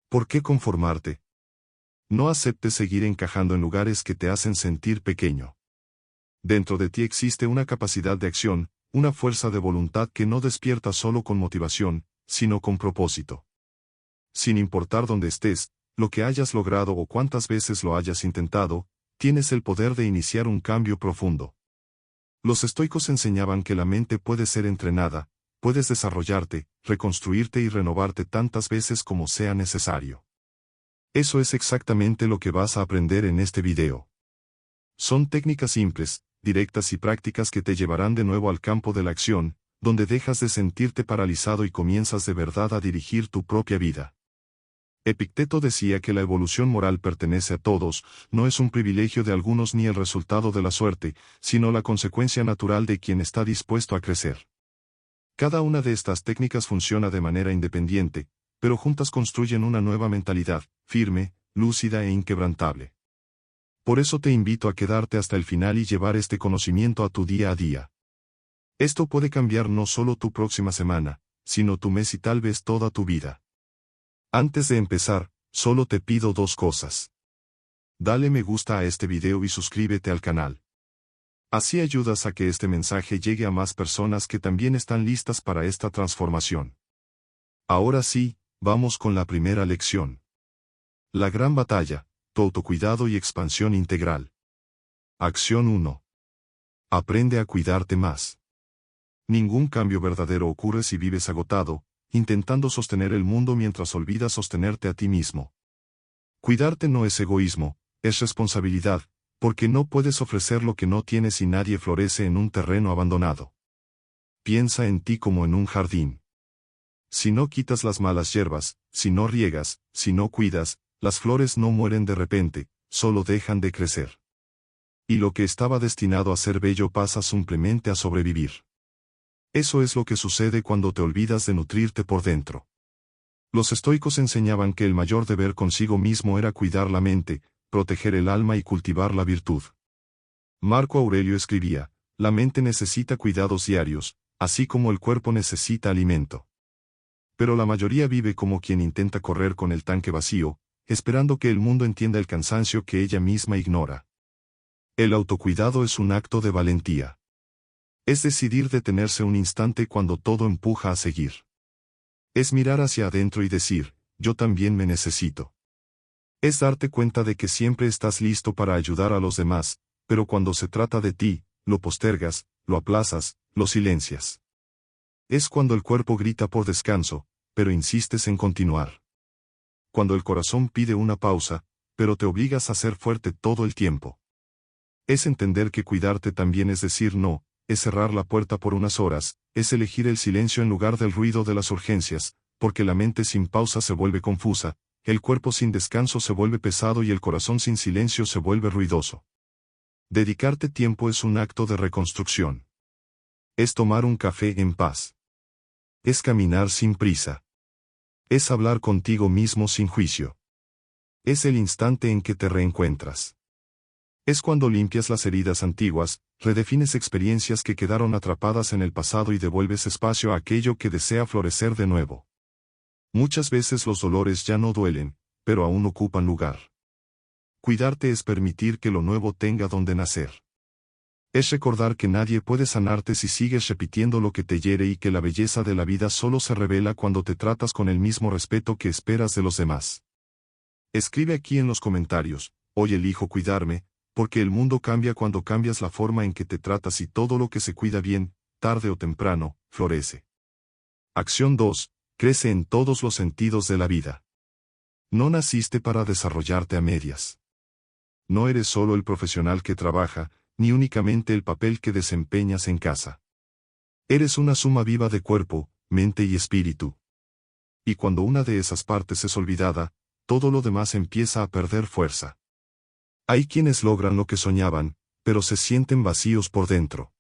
¿Por qué conformarte? No aceptes seguir encajando en lugares que te hacen sentir pequeño. Dentro de ti existe una capacidad de acción, una fuerza de voluntad que no despierta solo con motivación, sino con propósito. Sin importar dónde estés, lo que hayas logrado o cuántas veces lo hayas intentado, tienes el poder de iniciar un cambio profundo. Los estoicos enseñaban que la mente puede ser entrenada, puedes desarrollarte, reconstruirte y renovarte tantas veces como sea necesario. Eso es exactamente lo que vas a aprender en este video. Son técnicas simples, directas y prácticas que te llevarán de nuevo al campo de la acción, donde dejas de sentirte paralizado y comienzas de verdad a dirigir tu propia vida. Epicteto decía que la evolución moral pertenece a todos, no es un privilegio de algunos ni el resultado de la suerte, sino la consecuencia natural de quien está dispuesto a crecer. Cada una de estas técnicas funciona de manera independiente, pero juntas construyen una nueva mentalidad, firme, lúcida e inquebrantable. Por eso te invito a quedarte hasta el final y llevar este conocimiento a tu día a día. Esto puede cambiar no solo tu próxima semana, sino tu mes y tal vez toda tu vida. Antes de empezar, solo te pido dos cosas. Dale me gusta a este video y suscríbete al canal. Así ayudas a que este mensaje llegue a más personas que también están listas para esta transformación. Ahora sí, vamos con la primera lección. La gran batalla, tu autocuidado y expansión integral. Acción 1. Aprende a cuidarte más. Ningún cambio verdadero ocurre si vives agotado, intentando sostener el mundo mientras olvidas sostenerte a ti mismo. Cuidarte no es egoísmo, es responsabilidad, porque no puedes ofrecer lo que no tienes y nadie florece en un terreno abandonado. Piensa en ti como en un jardín. Si no quitas las malas hierbas, si no riegas, si no cuidas, las flores no mueren de repente, solo dejan de crecer. Y lo que estaba destinado a ser bello pasa simplemente a sobrevivir. Eso es lo que sucede cuando te olvidas de nutrirte por dentro. Los estoicos enseñaban que el mayor deber consigo mismo era cuidar la mente, proteger el alma y cultivar la virtud. Marco Aurelio escribía, la mente necesita cuidados diarios, así como el cuerpo necesita alimento. Pero la mayoría vive como quien intenta correr con el tanque vacío, esperando que el mundo entienda el cansancio que ella misma ignora. El autocuidado es un acto de valentía. Es decidir detenerse un instante cuando todo empuja a seguir. Es mirar hacia adentro y decir, yo también me necesito. Es darte cuenta de que siempre estás listo para ayudar a los demás, pero cuando se trata de ti, lo postergas, lo aplazas, lo silencias. Es cuando el cuerpo grita por descanso, pero insistes en continuar. Cuando el corazón pide una pausa, pero te obligas a ser fuerte todo el tiempo. Es entender que cuidarte también es decir no, es cerrar la puerta por unas horas, es elegir el silencio en lugar del ruido de las urgencias, porque la mente sin pausa se vuelve confusa, el cuerpo sin descanso se vuelve pesado y el corazón sin silencio se vuelve ruidoso. Dedicarte tiempo es un acto de reconstrucción. Es tomar un café en paz. Es caminar sin prisa. Es hablar contigo mismo sin juicio. Es el instante en que te reencuentras. Es cuando limpias las heridas antiguas, redefines experiencias que quedaron atrapadas en el pasado y devuelves espacio a aquello que desea florecer de nuevo. Muchas veces los dolores ya no duelen, pero aún ocupan lugar. Cuidarte es permitir que lo nuevo tenga donde nacer. Es recordar que nadie puede sanarte si sigues repitiendo lo que te hiere y que la belleza de la vida solo se revela cuando te tratas con el mismo respeto que esperas de los demás. Escribe aquí en los comentarios, hoy elijo cuidarme, porque el mundo cambia cuando cambias la forma en que te tratas y todo lo que se cuida bien, tarde o temprano, florece. Acción 2. Crece en todos los sentidos de la vida. No naciste para desarrollarte a medias. No eres solo el profesional que trabaja, ni únicamente el papel que desempeñas en casa. Eres una suma viva de cuerpo, mente y espíritu. Y cuando una de esas partes es olvidada, todo lo demás empieza a perder fuerza. Hay quienes logran lo que soñaban, pero se sienten vacíos por dentro.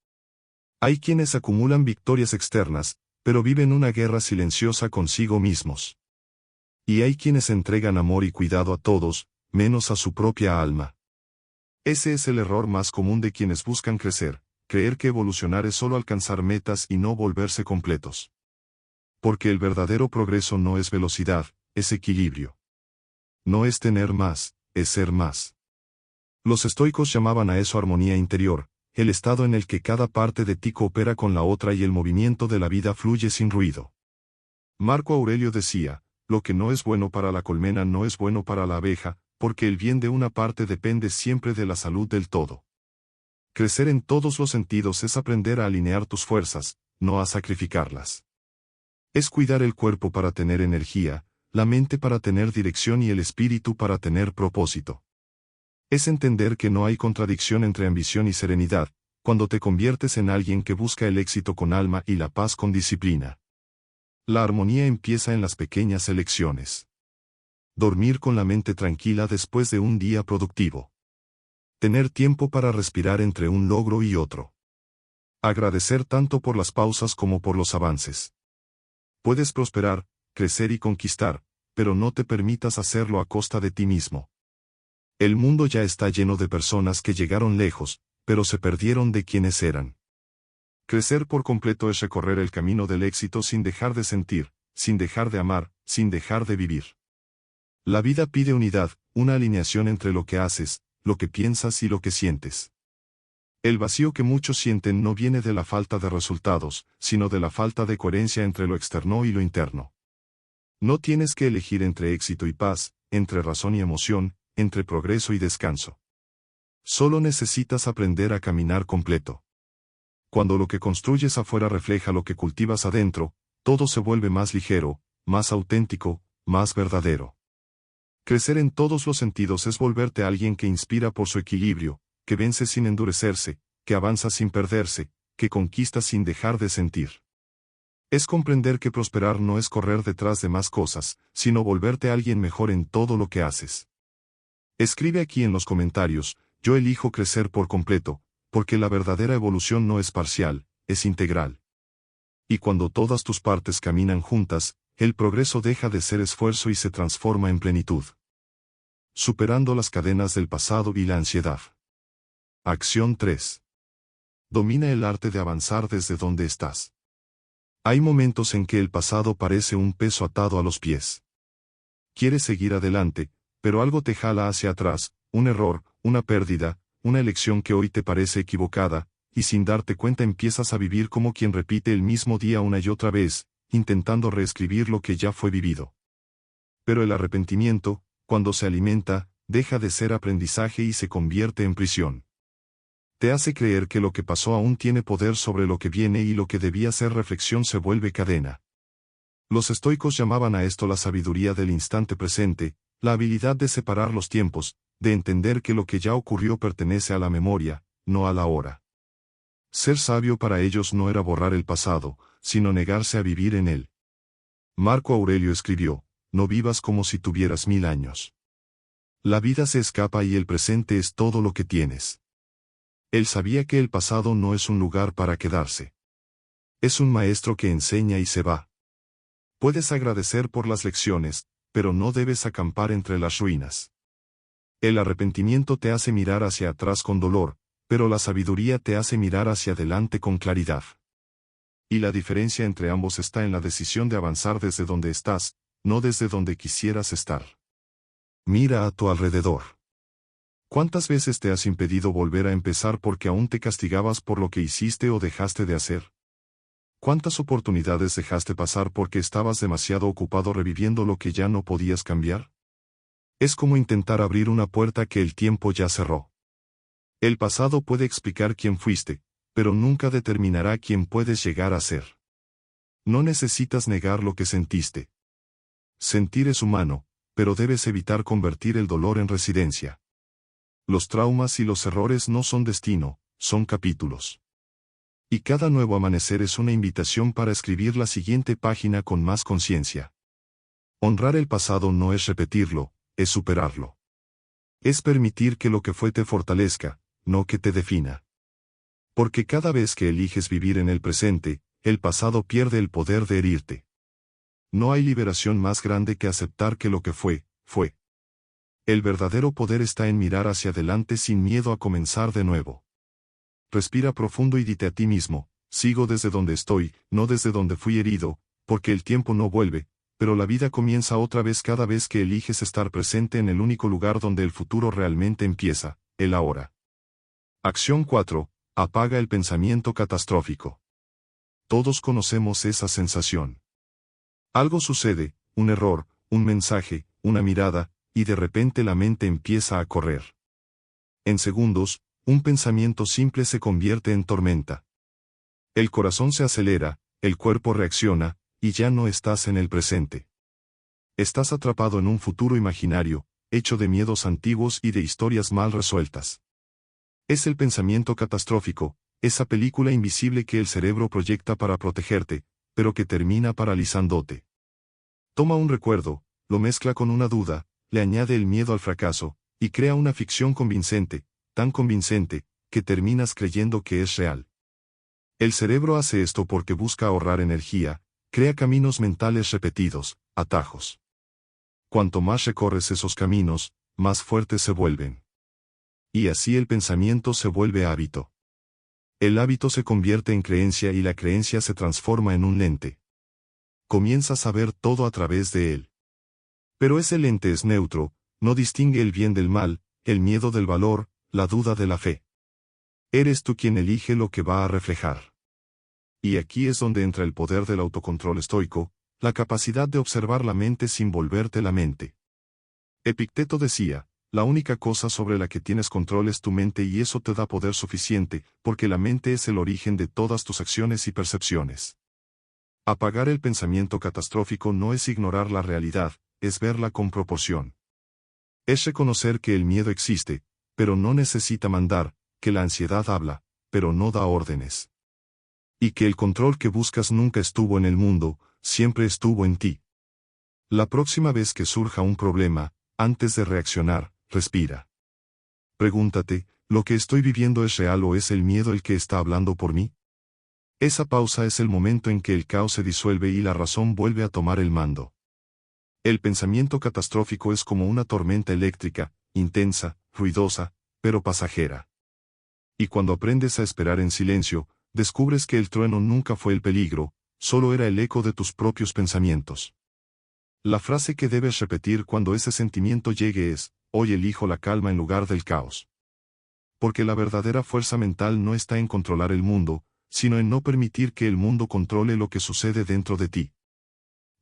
Hay quienes acumulan victorias externas, pero viven una guerra silenciosa consigo mismos. Y hay quienes entregan amor y cuidado a todos, menos a su propia alma. Ese es el error más común de quienes buscan crecer, creer que evolucionar es solo alcanzar metas y no volverse completos. Porque el verdadero progreso no es velocidad, es equilibrio. No es tener más, es ser más. Los estoicos llamaban a eso armonía interior, el estado en el que cada parte de ti coopera con la otra y el movimiento de la vida fluye sin ruido. Marco Aurelio decía, lo que no es bueno para la colmena no es bueno para la abeja, porque el bien de una parte depende siempre de la salud del todo. Crecer en todos los sentidos es aprender a alinear tus fuerzas, no a sacrificarlas. Es cuidar el cuerpo para tener energía, la mente para tener dirección y el espíritu para tener propósito. Es entender que no hay contradicción entre ambición y serenidad, cuando te conviertes en alguien que busca el éxito con alma y la paz con disciplina. La armonía empieza en las pequeñas elecciones. Dormir con la mente tranquila después de un día productivo. Tener tiempo para respirar entre un logro y otro. Agradecer tanto por las pausas como por los avances. Puedes prosperar, crecer y conquistar, pero no te permitas hacerlo a costa de ti mismo. El mundo ya está lleno de personas que llegaron lejos, pero se perdieron de quienes eran. Crecer por completo es recorrer el camino del éxito sin dejar de sentir, sin dejar de amar, sin dejar de vivir. La vida pide unidad, una alineación entre lo que haces, lo que piensas y lo que sientes. El vacío que muchos sienten no viene de la falta de resultados, sino de la falta de coherencia entre lo externo y lo interno. No tienes que elegir entre éxito y paz, entre razón y emoción, entre progreso y descanso. Solo necesitas aprender a caminar completo. Cuando lo que construyes afuera refleja lo que cultivas adentro, todo se vuelve más ligero, más auténtico, más verdadero. Crecer en todos los sentidos es volverte alguien que inspira por su equilibrio, que vence sin endurecerse, que avanza sin perderse, que conquista sin dejar de sentir. Es comprender que prosperar no es correr detrás de más cosas, sino volverte alguien mejor en todo lo que haces. Escribe aquí en los comentarios, yo elijo crecer por completo, porque la verdadera evolución no es parcial, es integral. Y cuando todas tus partes caminan juntas, el progreso deja de ser esfuerzo y se transforma en plenitud. Superando las cadenas del pasado y la ansiedad. Acción 3. Domina el arte de avanzar desde donde estás. Hay momentos en que el pasado parece un peso atado a los pies. Quieres seguir adelante, pero algo te jala hacia atrás, un error, una pérdida, una elección que hoy te parece equivocada, y sin darte cuenta empiezas a vivir como quien repite el mismo día una y otra vez, intentando reescribir lo que ya fue vivido. Pero el arrepentimiento, cuando se alimenta, deja de ser aprendizaje y se convierte en prisión. Te hace creer que lo que pasó aún tiene poder sobre lo que viene y lo que debía ser reflexión se vuelve cadena. Los estoicos llamaban a esto la sabiduría del instante presente, la habilidad de separar los tiempos, de entender que lo que ya ocurrió pertenece a la memoria, no a la hora. Ser sabio para ellos no era borrar el pasado, sino negarse a vivir en él. Marco Aurelio escribió, no vivas como si tuvieras 1000 años. La vida se escapa y el presente es todo lo que tienes. Él sabía que el pasado no es un lugar para quedarse. Es un maestro que enseña y se va. Puedes agradecer por las lecciones, pero no debes acampar entre las ruinas. El arrepentimiento te hace mirar hacia atrás con dolor, pero la sabiduría te hace mirar hacia adelante con claridad. Y la diferencia entre ambos está en la decisión de avanzar desde donde estás, no desde donde quisieras estar. Mira a tu alrededor. ¿Cuántas veces te has impedido volver a empezar porque aún te castigabas por lo que hiciste o dejaste de hacer? ¿Cuántas oportunidades dejaste pasar porque estabas demasiado ocupado reviviendo lo que ya no podías cambiar? Es como intentar abrir una puerta que el tiempo ya cerró. El pasado puede explicar quién fuiste, pero nunca determinará quién puedes llegar a ser. No necesitas negar lo que sentiste. Sentir es humano, pero debes evitar convertir el dolor en residencia. Los traumas y los errores no son destino, son capítulos. Y cada nuevo amanecer es una invitación para escribir la siguiente página con más conciencia. Honrar el pasado no es repetirlo, es superarlo. Es permitir que lo que fue te fortalezca, no que te defina. Porque cada vez que eliges vivir en el presente, el pasado pierde el poder de herirte. No hay liberación más grande que aceptar que lo que fue, fue. El verdadero poder está en mirar hacia adelante sin miedo a comenzar de nuevo. Respira profundo y dite a ti mismo, sigo desde donde estoy, no desde donde fui herido, porque el tiempo no vuelve, pero la vida comienza otra vez cada vez que eliges estar presente en el único lugar donde el futuro realmente empieza, el ahora. Acción 4. Apaga el pensamiento catastrófico. Todos conocemos esa sensación. Algo sucede, un error, un mensaje, una mirada, y de repente la mente empieza a correr. En segundos, un pensamiento simple se convierte en tormenta. El corazón se acelera, el cuerpo reacciona, y ya no estás en el presente. Estás atrapado en un futuro imaginario, hecho de miedos antiguos y de historias mal resueltas. Es el pensamiento catastrófico, esa película invisible que el cerebro proyecta para protegerte, pero que termina paralizándote. Toma un recuerdo, lo mezcla con una duda, le añade el miedo al fracaso, y crea una ficción convincente, tan convincente, que terminas creyendo que es real. El cerebro hace esto porque busca ahorrar energía, crea caminos mentales repetidos, atajos. Cuanto más recorres esos caminos, más fuertes se vuelven. Y así el pensamiento se vuelve hábito. El hábito se convierte en creencia y la creencia se transforma en un lente. Comienzas a ver todo a través de él. Pero ese lente es neutro, no distingue el bien del mal, el miedo del valor, la duda de la fe. Eres tú quien elige lo que va a reflejar. Y aquí es donde entra el poder del autocontrol estoico, la capacidad de observar la mente sin volverte la mente. Epicteto decía, la única cosa sobre la que tienes control es tu mente y eso te da poder suficiente, porque la mente es el origen de todas tus acciones y percepciones. Apagar el pensamiento catastrófico no es ignorar la realidad, es verla con proporción. Es reconocer que el miedo existe, pero no necesita mandar, que la ansiedad habla, pero no da órdenes. Y que el control que buscas nunca estuvo en el mundo, siempre estuvo en ti. La próxima vez que surja un problema, antes de reaccionar, respira. Pregúntate, ¿lo que estoy viviendo es real o es el miedo el que está hablando por mí? Esa pausa es el momento en que el caos se disuelve y la razón vuelve a tomar el mando. El pensamiento catastrófico es como una tormenta eléctrica, intensa, ruidosa, pero pasajera. Y cuando aprendes a esperar en silencio, descubres que el trueno nunca fue el peligro, solo era el eco de tus propios pensamientos. La frase que debes repetir cuando ese sentimiento llegue es, hoy elijo la calma en lugar del caos. Porque la verdadera fuerza mental no está en controlar el mundo, sino en no permitir que el mundo controle lo que sucede dentro de ti.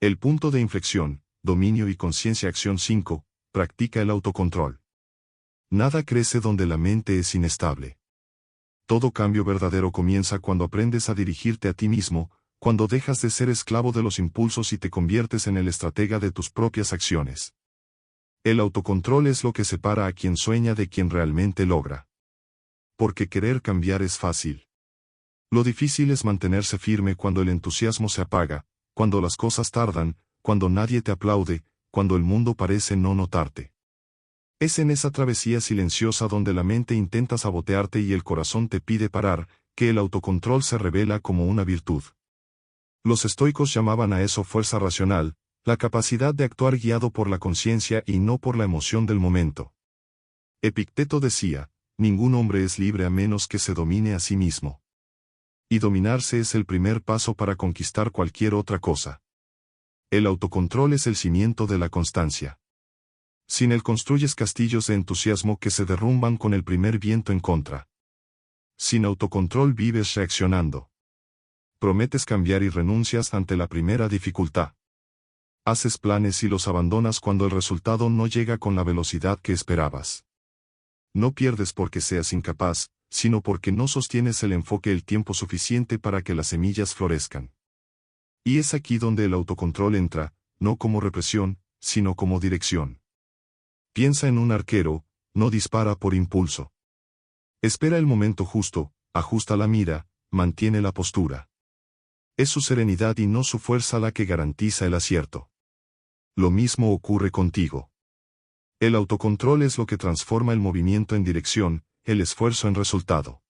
El punto de inflexión, dominio y conciencia. Acción 5, practica el autocontrol. Nada crece donde la mente es inestable. Todo cambio verdadero comienza cuando aprendes a dirigirte a ti mismo, cuando dejas de ser esclavo de los impulsos y te conviertes en el estratega de tus propias acciones. El autocontrol es lo que separa a quien sueña de quien realmente logra. Porque querer cambiar es fácil. Lo difícil es mantenerse firme cuando el entusiasmo se apaga, cuando las cosas tardan, cuando nadie te aplaude, cuando el mundo parece no notarte. Es en esa travesía silenciosa donde la mente intenta sabotearte y el corazón te pide parar, que el autocontrol se revela como una virtud. Los estoicos llamaban a eso fuerza racional, la capacidad de actuar guiado por la conciencia y no por la emoción del momento. Epicteto decía, ningún hombre es libre a menos que se domine a sí mismo. Y dominarse es el primer paso para conquistar cualquier otra cosa. El autocontrol es el cimiento de la constancia. Sin él construyes castillos de entusiasmo que se derrumban con el primer viento en contra. Sin autocontrol vives reaccionando. Prometes cambiar y renuncias ante la primera dificultad. Haces planes y los abandonas cuando el resultado no llega con la velocidad que esperabas. No pierdes porque seas incapaz, sino porque no sostienes el enfoque el tiempo suficiente para que las semillas florezcan. Y es aquí donde el autocontrol entra, no como represión, sino como dirección. Piensa en un arquero, no dispara por impulso. Espera el momento justo, ajusta la mira, mantiene la postura. Es su serenidad y no su fuerza la que garantiza el acierto. Lo mismo ocurre contigo. El autocontrol es lo que transforma el movimiento en dirección, el esfuerzo en resultado.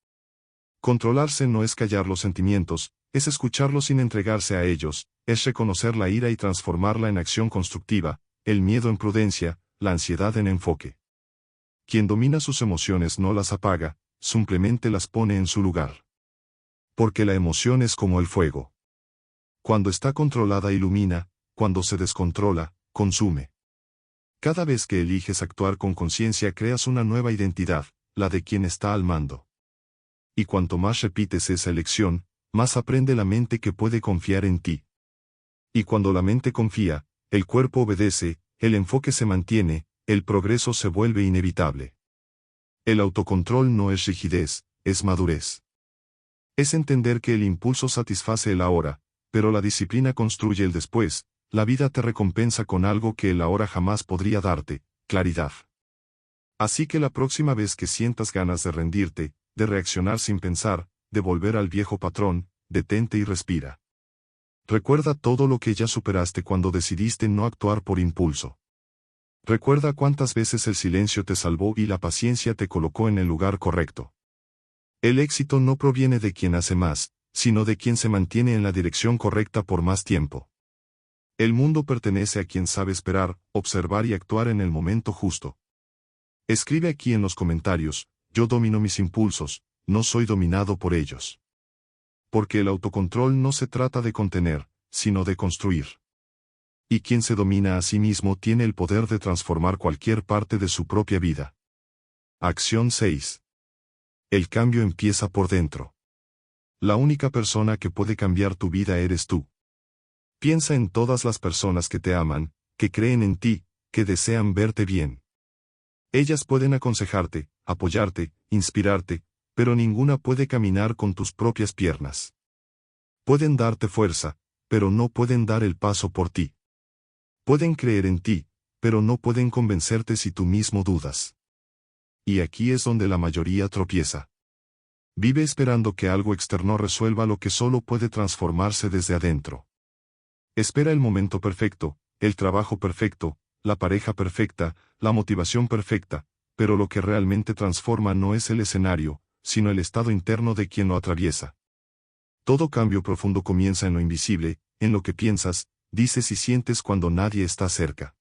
Controlarse no es callar los sentimientos, es escucharlos sin entregarse a ellos, es reconocer la ira y transformarla en acción constructiva, el miedo en prudencia, la ansiedad en enfoque. Quien domina sus emociones no las apaga, simplemente las pone en su lugar. Porque la emoción es como el fuego. Cuando está controlada ilumina, cuando se descontrola, consume. Cada vez que eliges actuar con conciencia creas una nueva identidad, la de quien está al mando. Y cuanto más repites esa elección, más aprende la mente que puede confiar en ti. Y cuando la mente confía, el cuerpo obedece, el enfoque se mantiene, el progreso se vuelve inevitable. El autocontrol no es rigidez, es madurez. Es entender que el impulso satisface el ahora, pero la disciplina construye el después. La vida te recompensa con algo que el ahora jamás podría darte, claridad. Así que la próxima vez que sientas ganas de rendirte, de reaccionar sin pensar, de volver al viejo patrón, detente y respira. Recuerda todo lo que ya superaste cuando decidiste no actuar por impulso. Recuerda cuántas veces el silencio te salvó y la paciencia te colocó en el lugar correcto. El éxito no proviene de quien hace más, sino de quien se mantiene en la dirección correcta por más tiempo. El mundo pertenece a quien sabe esperar, observar y actuar en el momento justo. Escribe aquí en los comentarios: yo domino mis impulsos, no soy dominado por ellos. Porque el autocontrol no se trata de contener, sino de construir. Y quien se domina a sí mismo tiene el poder de transformar cualquier parte de su propia vida. Acción 6. El cambio empieza por dentro. La única persona que puede cambiar tu vida eres tú. Piensa en todas las personas que te aman, que creen en ti, que desean verte bien. Ellas pueden aconsejarte, apoyarte, inspirarte, pero ninguna puede caminar con tus propias piernas. Pueden darte fuerza, pero no pueden dar el paso por ti. Pueden creer en ti, pero no pueden convencerte si tú mismo dudas. Y aquí es donde la mayoría tropieza. Vive esperando que algo externo resuelva lo que solo puede transformarse desde adentro. Espera el momento perfecto, el trabajo perfecto, la pareja perfecta, la motivación perfecta, pero lo que realmente transforma no es el escenario, sino el estado interno de quien lo atraviesa. Todo cambio profundo comienza en lo invisible, en lo que piensas, dices y sientes cuando nadie está cerca.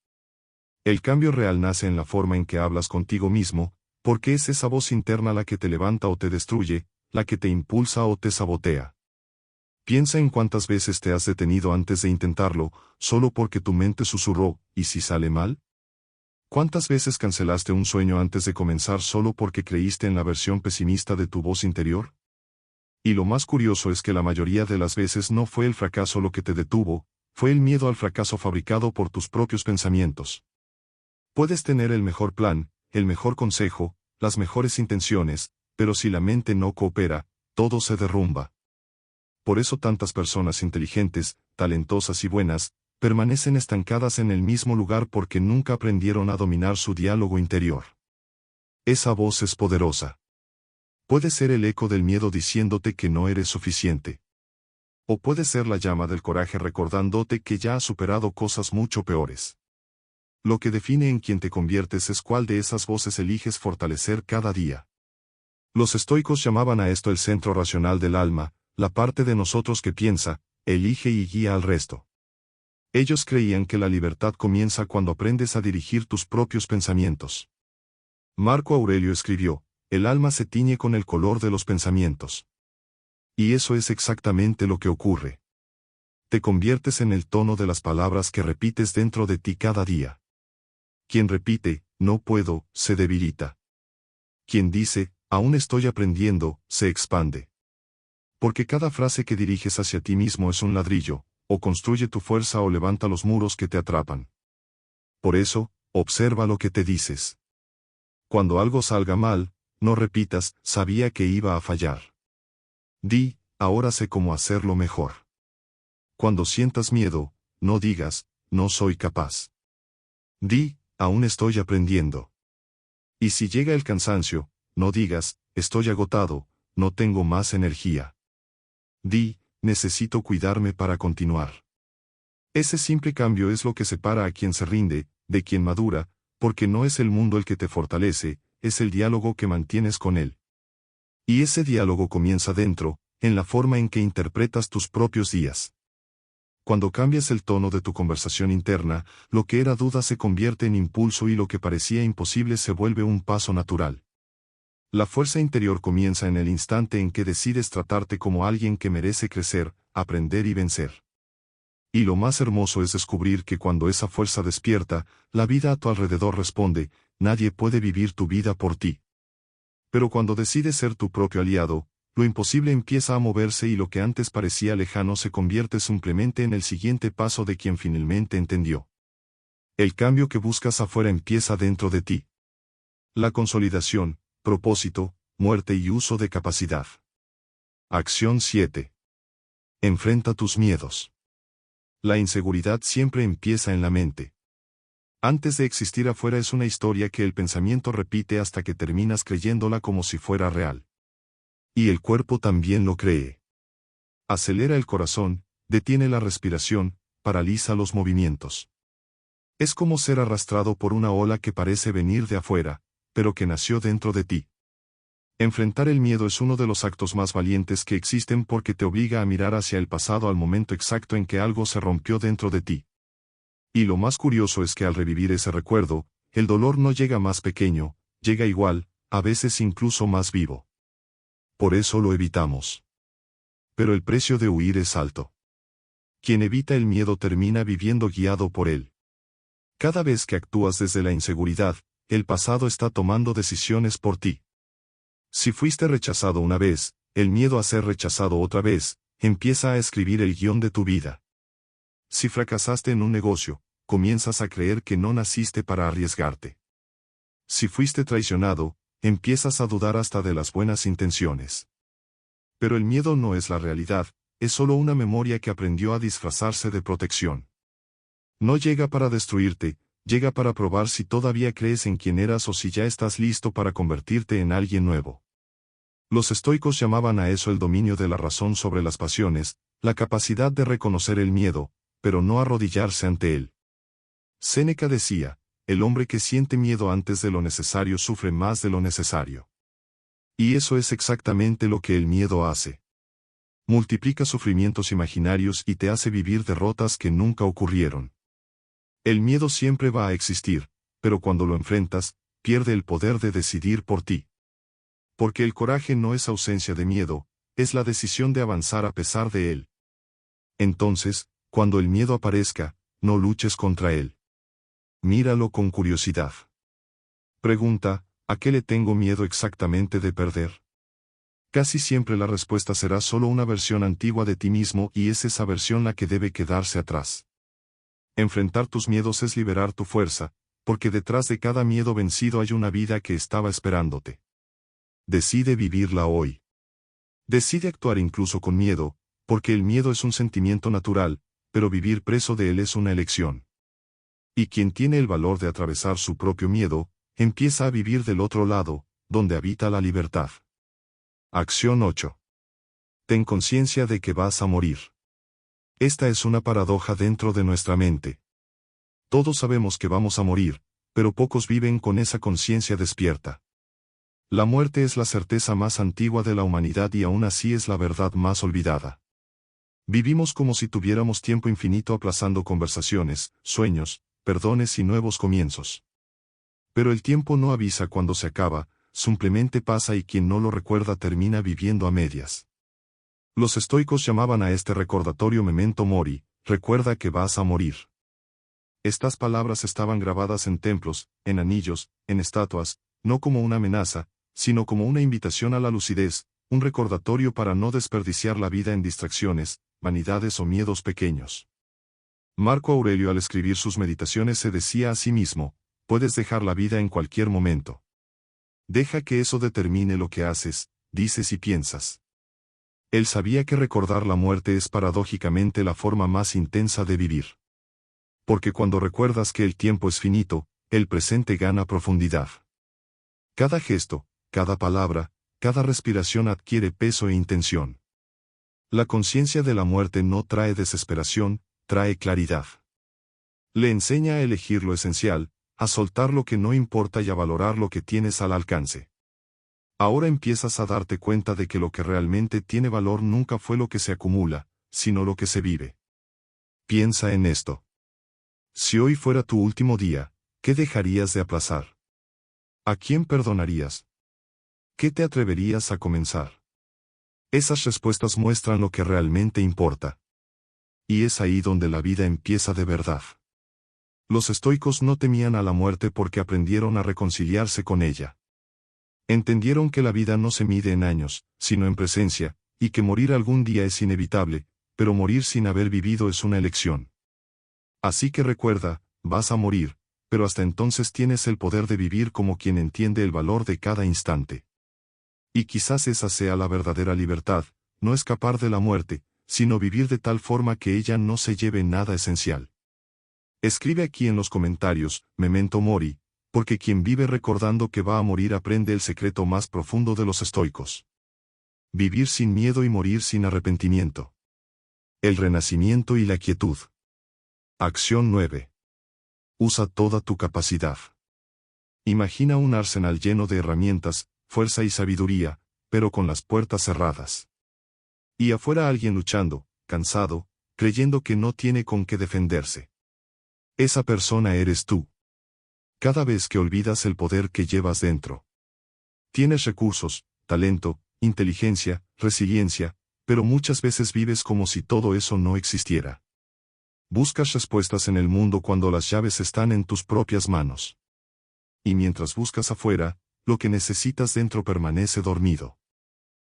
El cambio real nace en la forma en que hablas contigo mismo, porque es esa voz interna la que te levanta o te destruye, la que te impulsa o te sabotea. Piensa en cuántas veces te has detenido antes de intentarlo, solo porque tu mente susurró: ¿y si sale mal? ¿Cuántas veces cancelaste un sueño antes de comenzar solo porque creíste en la versión pesimista de tu voz interior? Y lo más curioso es que la mayoría de las veces no fue el fracaso lo que te detuvo, fue el miedo al fracaso fabricado por tus propios pensamientos. Puedes tener el mejor plan, el mejor consejo, las mejores intenciones, pero si la mente no coopera, todo se derrumba. Por eso tantas personas inteligentes, talentosas y buenas, permanecen estancadas en el mismo lugar porque nunca aprendieron a dominar su diálogo interior. Esa voz es poderosa. Puede ser el eco del miedo diciéndote que no eres suficiente. O puede ser la llama del coraje recordándote que ya has superado cosas mucho peores. Lo que define en quién te conviertes es cuál de esas voces eliges fortalecer cada día. Los estoicos llamaban a esto el centro racional del alma, la parte de nosotros que piensa, elige y guía al resto. Ellos creían que la libertad comienza cuando aprendes a dirigir tus propios pensamientos. Marco Aurelio escribió: el alma se tiñe con el color de los pensamientos. Y eso es exactamente lo que ocurre. Te conviertes en el tono de las palabras que repites dentro de ti cada día. Quien repite, no puedo, se debilita. Quien dice, aún estoy aprendiendo, se expande. Porque cada frase que diriges hacia ti mismo es un ladrillo, o construye tu fuerza o levanta los muros que te atrapan. Por eso, observa lo que te dices. Cuando algo salga mal, no repitas: sabía que iba a fallar. Di: ahora sé cómo hacerlo mejor. Cuando sientas miedo, no digas: no soy capaz. Di: aún estoy aprendiendo. Y si llega el cansancio, no digas: estoy agotado, no tengo más energía. Di: necesito cuidarme para continuar. Ese simple cambio es lo que separa a quien se rinde, de quien madura, porque no es el mundo el que te fortalece, es el diálogo que mantienes con él. Y ese diálogo comienza dentro, en la forma en que interpretas tus propios días. Cuando cambias el tono de tu conversación interna, lo que era duda se convierte en impulso y lo que parecía imposible se vuelve un paso natural. La fuerza interior comienza en el instante en que decides tratarte como alguien que merece crecer, aprender y vencer. Y lo más hermoso es descubrir que cuando esa fuerza despierta, la vida a tu alrededor responde, nadie puede vivir tu vida por ti. Pero cuando decides ser tu propio aliado, lo imposible empieza a moverse y lo que antes parecía lejano se convierte simplemente en el siguiente paso de quien finalmente entendió. El cambio que buscas afuera empieza dentro de ti. La consolidación, propósito, muerte y uso de capacidad. Acción 7. Enfrenta tus miedos. La inseguridad siempre empieza en la mente. Antes de existir afuera es una historia que el pensamiento repite hasta que terminas creyéndola como si fuera real. Y el cuerpo también lo cree. Acelera el corazón, detiene la respiración, paraliza los movimientos. Es como ser arrastrado por una ola que parece venir de afuera, pero que nació dentro de ti. Enfrentar el miedo es uno de los actos más valientes que existen porque te obliga a mirar hacia el pasado al momento exacto en que algo se rompió dentro de ti. Y lo más curioso es que al revivir ese recuerdo, el dolor no llega más pequeño, llega igual, a veces incluso más vivo. Por eso lo evitamos. Pero el precio de huir es alto. Quien evita el miedo termina viviendo guiado por él. Cada vez que actúas desde la inseguridad, el pasado está tomando decisiones por ti. Si fuiste rechazado una vez, el miedo a ser rechazado otra vez, empieza a escribir el guión de tu vida. Si fracasaste en un negocio, comienzas a creer que no naciste para arriesgarte. Si fuiste traicionado, empiezas a dudar hasta de las buenas intenciones. Pero el miedo no es la realidad, es solo una memoria que aprendió a disfrazarse de protección. No llega para destruirte, llega para probar si todavía crees en quien eras o si ya estás listo para convertirte en alguien nuevo. Los estoicos llamaban a eso el dominio de la razón sobre las pasiones, la capacidad de reconocer el miedo, pero no arrodillarse ante él. Séneca decía, el hombre que siente miedo antes de lo necesario sufre más de lo necesario. Y eso es exactamente lo que el miedo hace. Multiplica sufrimientos imaginarios y te hace vivir derrotas que nunca ocurrieron. El miedo siempre va a existir, pero cuando lo enfrentas, pierde el poder de decidir por ti. Porque el coraje no es ausencia de miedo, es la decisión de avanzar a pesar de él. Entonces, cuando el miedo aparezca, no luches contra él. Míralo con curiosidad. Pregunta, ¿a qué le tengo miedo exactamente de perder? Casi siempre la respuesta será solo una versión antigua de ti mismo y es esa versión la que debe quedarse atrás. Enfrentar tus miedos es liberar tu fuerza, porque detrás de cada miedo vencido hay una vida que estaba esperándote. Decide vivirla hoy. Decide actuar incluso con miedo, porque el miedo es un sentimiento natural, pero vivir preso de él es una elección. Y quien tiene el valor de atravesar su propio miedo, empieza a vivir del otro lado, donde habita la libertad. Acción 8. Ten conciencia de que vas a morir. Esta es una paradoja dentro de nuestra mente. Todos sabemos que vamos a morir, pero pocos viven con esa conciencia despierta. La muerte es la certeza más antigua de la humanidad y aún así es la verdad más olvidada. Vivimos como si tuviéramos tiempo infinito aplazando conversaciones, sueños, perdones y nuevos comienzos. Pero el tiempo no avisa cuando se acaba, simplemente pasa y quien no lo recuerda termina viviendo a medias. Los estoicos llamaban a este recordatorio memento mori, recuerda que vas a morir. Estas palabras estaban grabadas en templos, en anillos, en estatuas, no como una amenaza, sino como una invitación a la lucidez, un recordatorio para no desperdiciar la vida en distracciones, vanidades o miedos pequeños. Marco Aurelio al escribir sus meditaciones se decía a sí mismo, puedes dejar la vida en cualquier momento. Deja que eso determine lo que haces, dices y piensas. Él sabía que recordar la muerte es paradójicamente la forma más intensa de vivir. Porque cuando recuerdas que el tiempo es finito, el presente gana profundidad. Cada gesto, cada palabra, cada respiración adquiere peso e intención. La conciencia de la muerte no trae desesperación, trae claridad. Le enseña a elegir lo esencial, a soltar lo que no importa y a valorar lo que tienes al alcance. Ahora empiezas a darte cuenta de que lo que realmente tiene valor nunca fue lo que se acumula, sino lo que se vive. Piensa en esto. Si hoy fuera tu último día, ¿qué dejarías de aplazar? ¿A quién perdonarías? ¿Qué te atreverías a comenzar? Esas respuestas muestran lo que realmente importa. Y es ahí donde la vida empieza de verdad. Los estoicos no temían a la muerte porque aprendieron a reconciliarse con ella. Entendieron que la vida no se mide en años, sino en presencia, y que morir algún día es inevitable, pero morir sin haber vivido es una elección. Así que recuerda, vas a morir, pero hasta entonces tienes el poder de vivir como quien entiende el valor de cada instante. Y quizás esa sea la verdadera libertad, no escapar de la muerte, sino vivir de tal forma que ella no se lleve nada esencial. Escribe aquí en los comentarios, Memento Mori, porque quien vive recordando que va a morir aprende el secreto más profundo de los estoicos. Vivir sin miedo y morir sin arrepentimiento. El renacimiento y la quietud. Acción 9. Usa toda tu capacidad. Imagina un arsenal lleno de herramientas, fuerza y sabiduría, pero con las puertas cerradas. Y afuera alguien luchando, cansado, creyendo que no tiene con qué defenderse. Esa persona eres tú. Cada vez que olvidas el poder que llevas dentro. Tienes recursos, talento, inteligencia, resiliencia, pero muchas veces vives como si todo eso no existiera. Buscas respuestas en el mundo cuando las llaves están en tus propias manos. Y mientras buscas afuera, lo que necesitas dentro permanece dormido.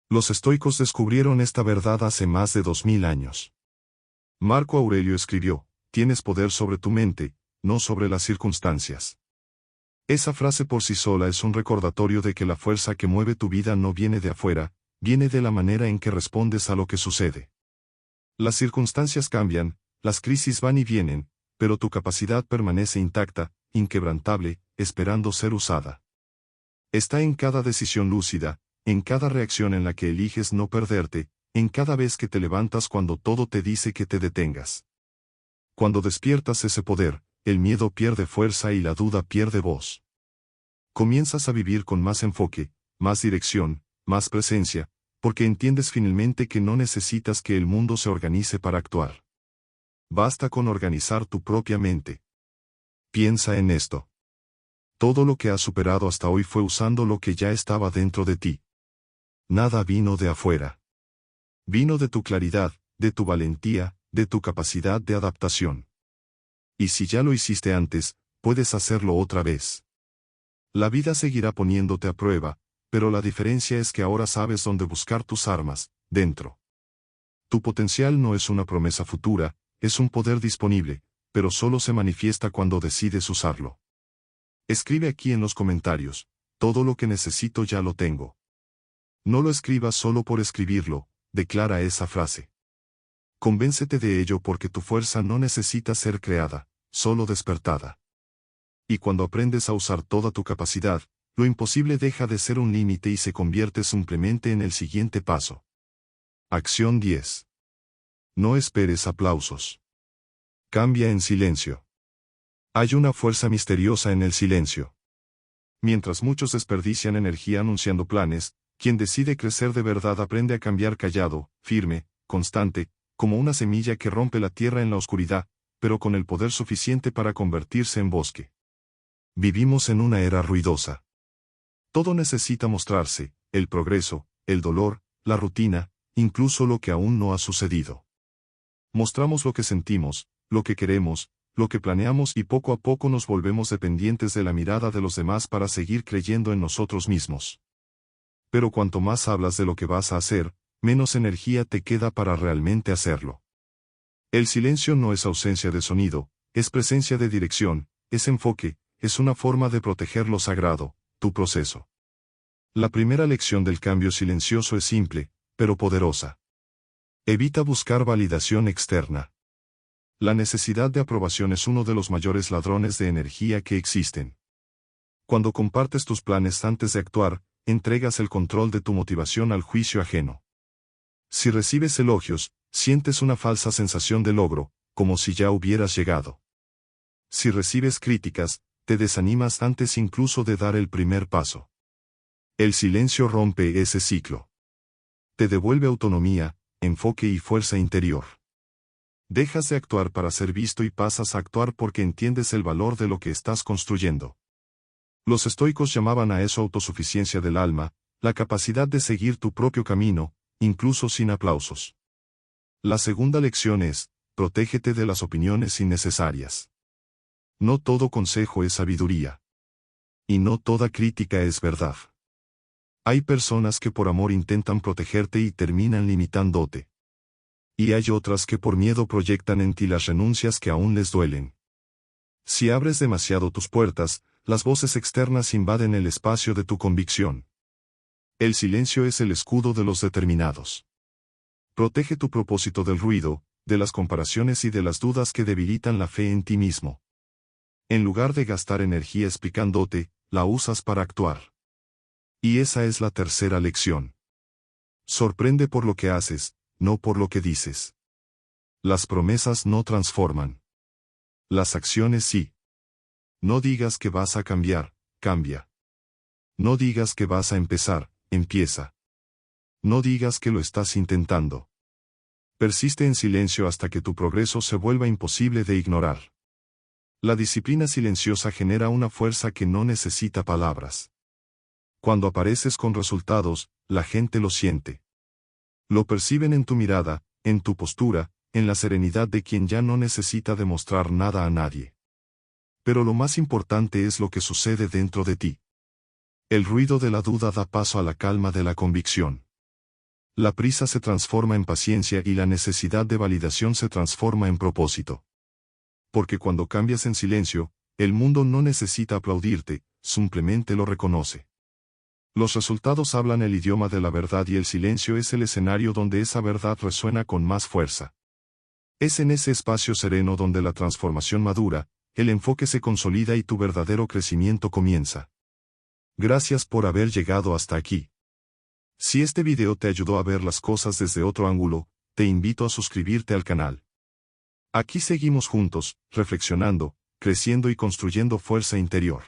Los estoicos descubrieron esta verdad hace más de 2000 años. Marco Aurelio escribió, tienes poder sobre tu mente, no sobre las circunstancias. Esa frase por sí sola es un recordatorio de que la fuerza que mueve tu vida no viene de afuera, viene de la manera en que respondes a lo que sucede. Las circunstancias cambian, las crisis van y vienen, pero tu capacidad permanece intacta, inquebrantable, esperando ser usada. Está en cada decisión lúcida, en cada reacción en la que eliges no perderte, en cada vez que te levantas cuando todo te dice que te detengas. Cuando despiertas ese poder, el miedo pierde fuerza y la duda pierde voz. Comienzas a vivir con más enfoque, más dirección, más presencia, porque entiendes finalmente que no necesitas que el mundo se organice para actuar. Basta con organizar tu propia mente. Piensa en esto. Todo lo que has superado hasta hoy fue usando lo que ya estaba dentro de ti. Nada vino de afuera. Vino de tu claridad, de tu valentía, de tu capacidad de adaptación. Y si ya lo hiciste antes, puedes hacerlo otra vez. La vida seguirá poniéndote a prueba, pero la diferencia es que ahora sabes dónde buscar tus armas, dentro. Tu potencial no es una promesa futura, es un poder disponible, pero solo se manifiesta cuando decides usarlo. Escribe aquí en los comentarios, todo lo que necesito ya lo tengo. No lo escribas solo por escribirlo, declara esa frase. Convéncete de ello porque tu fuerza no necesita ser creada, solo despertada. Y cuando aprendes a usar toda tu capacidad, lo imposible deja de ser un límite y se convierte simplemente en el siguiente paso. Acción 10. No esperes aplausos. Cambia en silencio. Hay una fuerza misteriosa en el silencio. Mientras muchos desperdician energía anunciando planes, quien decide crecer de verdad aprende a cambiar callado, firme, constante, como una semilla que rompe la tierra en la oscuridad, pero con el poder suficiente para convertirse en bosque. Vivimos en una era ruidosa. Todo necesita mostrarse, el progreso, el dolor, la rutina, incluso lo que aún no ha sucedido. Mostramos lo que sentimos, lo que queremos, lo que planeamos y poco a poco nos volvemos dependientes de la mirada de los demás para seguir creyendo en nosotros mismos. Pero cuanto más hablas de lo que vas a hacer, menos energía te queda para realmente hacerlo. El silencio no es ausencia de sonido, es presencia de dirección, es enfoque, es una forma de proteger lo sagrado, tu proceso. La primera lección del cambio silencioso es simple, pero poderosa. Evita buscar validación externa. La necesidad de aprobación es uno de los mayores ladrones de energía que existen. Cuando compartes tus planes antes de actuar, entregas el control de tu motivación al juicio ajeno. Si recibes elogios, sientes una falsa sensación de logro, como si ya hubieras llegado. Si recibes críticas, te desanimas antes incluso de dar el primer paso. El silencio rompe ese ciclo. Te devuelve autonomía, enfoque y fuerza interior. Dejas de actuar para ser visto y pasas a actuar porque entiendes el valor de lo que estás construyendo. Los estoicos llamaban a eso autosuficiencia del alma, la capacidad de seguir tu propio camino, incluso sin aplausos. La segunda lección es, protégete de las opiniones innecesarias. No todo consejo es sabiduría. Y no toda crítica es verdad. Hay personas que por amor intentan protegerte y terminan limitándote. Y hay otras que por miedo proyectan en ti las renuncias que aún les duelen. Si abres demasiado tus puertas, las voces externas invaden el espacio de tu convicción. El silencio es el escudo de los determinados. Protege tu propósito del ruido, de las comparaciones y de las dudas que debilitan la fe en ti mismo. En lugar de gastar energía explicándote, la usas para actuar. Y esa es la tercera lección. Sorprende por lo que haces, no por lo que dices. Las promesas no transforman. Las acciones sí. No digas que vas a cambiar, cambia. No digas que vas a empezar, empieza. No digas que lo estás intentando. Persiste en silencio hasta que tu progreso se vuelva imposible de ignorar. La disciplina silenciosa genera una fuerza que no necesita palabras. Cuando apareces con resultados, la gente lo siente. Lo perciben en tu mirada, en tu postura, en la serenidad de quien ya no necesita demostrar nada a nadie. Pero lo más importante es lo que sucede dentro de ti. El ruido de la duda da paso a la calma de la convicción. La prisa se transforma en paciencia y la necesidad de validación se transforma en propósito. Porque cuando cambias en silencio, el mundo no necesita aplaudirte, simplemente lo reconoce. Los resultados hablan el idioma de la verdad y el silencio es el escenario donde esa verdad resuena con más fuerza. Es en ese espacio sereno donde la transformación madura, el enfoque se consolida y tu verdadero crecimiento comienza. Gracias por haber llegado hasta aquí. Si este video te ayudó a ver las cosas desde otro ángulo, te invito a suscribirte al canal. Aquí seguimos juntos, reflexionando, creciendo y construyendo fuerza interior.